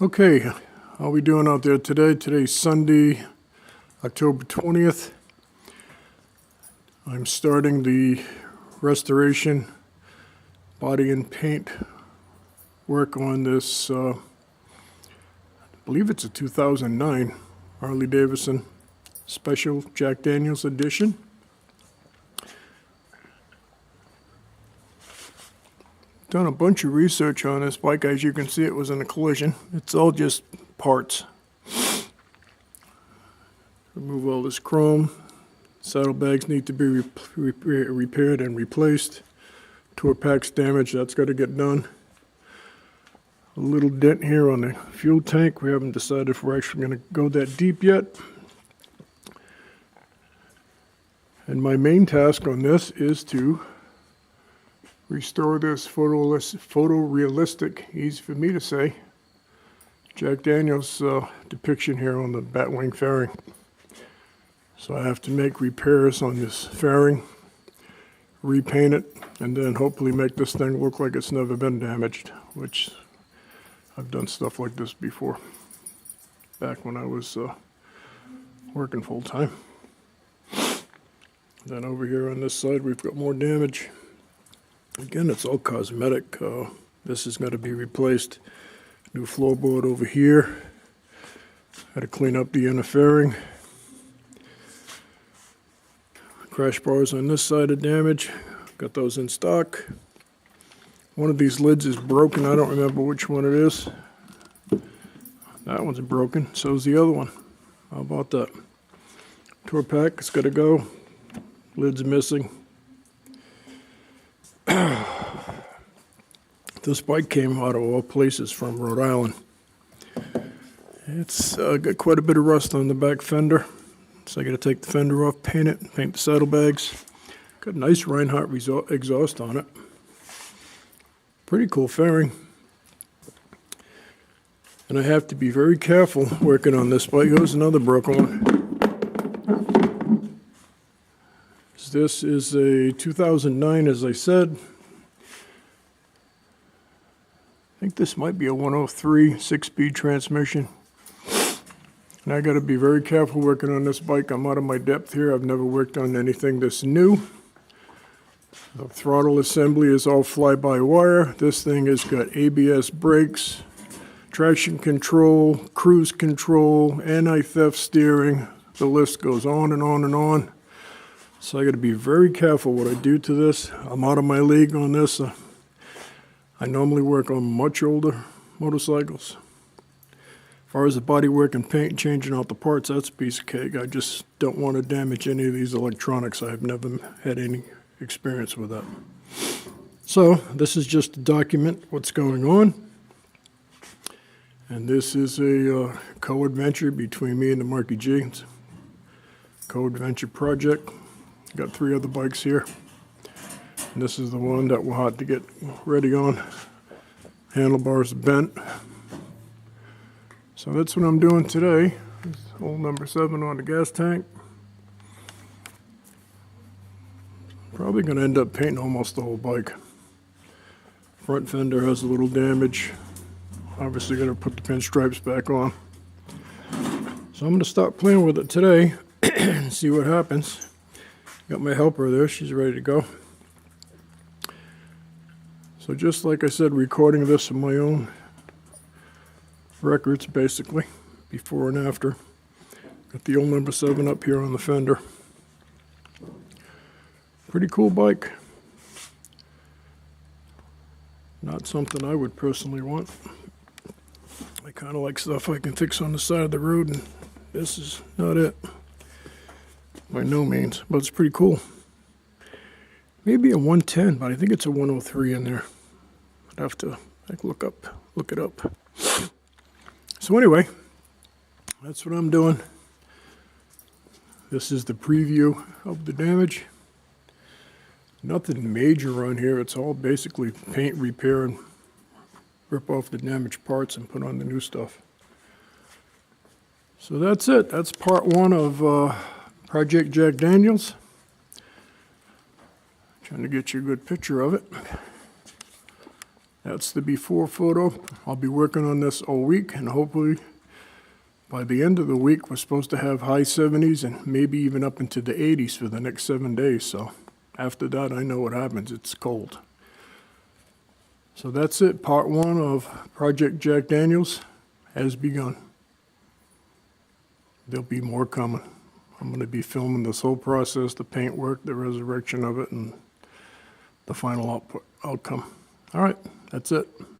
Okay, how we doing out there today? Today's Sunday, October 20th. I'm starting the restoration, body and paint work on this, I believe it's a 2009 Harley Davidson Special Jack Daniels Edition. Done a bunch of research on this bike. As you can see, it was in a collision. It's all just parts. Remove all this chrome. Saddlebags need to be repaired and replaced. Tour pack's damaged. That's got to get done. A little dent here on the fuel tank. We haven't decided if we're actually going to go that deep yet. And my main task on this is to restore this photorealistic, easy for me to say, Jack Daniels depiction here on the batwing fairing. So I have to make repairs on this fairing, repaint it, and then hopefully make this thing look like it's never been damaged, which I've done stuff like this before, back when I was working full time. Then over here on this side, we've got more damage. Again, it's all cosmetic. This is going to be replaced. New floorboard over here. Had to clean up the inner fairing. Crash bars on this side are damaged. Got those in stock. One of these lids is broken. I don't remember which one it is. That one's broken. So is the other one. How about that? Tour pack, it's got to go. Lid's missing. This bike came out of all places from Rhode Island. It's got quite a bit of rust on the back fender, so I got to take the fender off, paint it, paint the saddlebags. Got a nice Reinhardt exhaust on it. Pretty cool fairing. And I have to be very careful working on this bike. Here's another broken one. This is a 2009, as I said. I think this might be a 103 6-speed transmission. And I got to be very careful working on this bike. I'm out of my depth here. I've never worked on anything this new. The throttle assembly is all fly-by-wire. This thing has got ABS brakes, traction control, cruise control, anti-theft steering. The list goes on and on and on. So I got to be very careful what I do to this. I'm out of my league on this. I normally work on much older motorcycles. As far as the bodywork and paint and changing out the parts, that's a piece of cake. I just don't want to damage any of these electronics. I've never had any experience with that. So this is just to document what's going on. And this is a co-adventure between me and the Marky G. It's a co-adventure project. Got 3 other bikes here. And this is the one that we'll have to get ready on. Handlebars bent. So that's what I'm doing today. Hole number 7 on the gas tank. Probably going to end up painting almost the whole bike. Front fender has a little damage. Obviously going to put the pinstripes back on. So I'm going to start playing with it today and see what happens. Got my helper there, she's ready to go. So just like I said, recording this in my own records, basically, before and after. Got the old number 7 up here on the fender. Pretty cool bike. Not something I would personally want. I kind of like stuff I can fix on the side of the road, and this is not it. By no means, but it's pretty cool. Maybe a 110, but I think it's a 103 in there. I'd have to look it up. So anyway, that's what I'm doing. This is the preview of the damage. Nothing major on here. It's all basically paint, repair, and rip off the damaged parts and put on the new stuff. So that's it. That's part 1 of Project Jack Daniels. Trying to get you a good picture of it. That's the before photo. I'll be working on this all week, and hopefully by the end of the week, we're supposed to have high 70s and maybe even up into the 80s for the next 7 days. So after that, I know what happens. It's cold. So that's it. Part 1 of Project Jack Daniels has begun. There'll be more coming. I'm going to be filming this whole process, the paint work, the resurrection of it, and the final outcome. All right, that's it.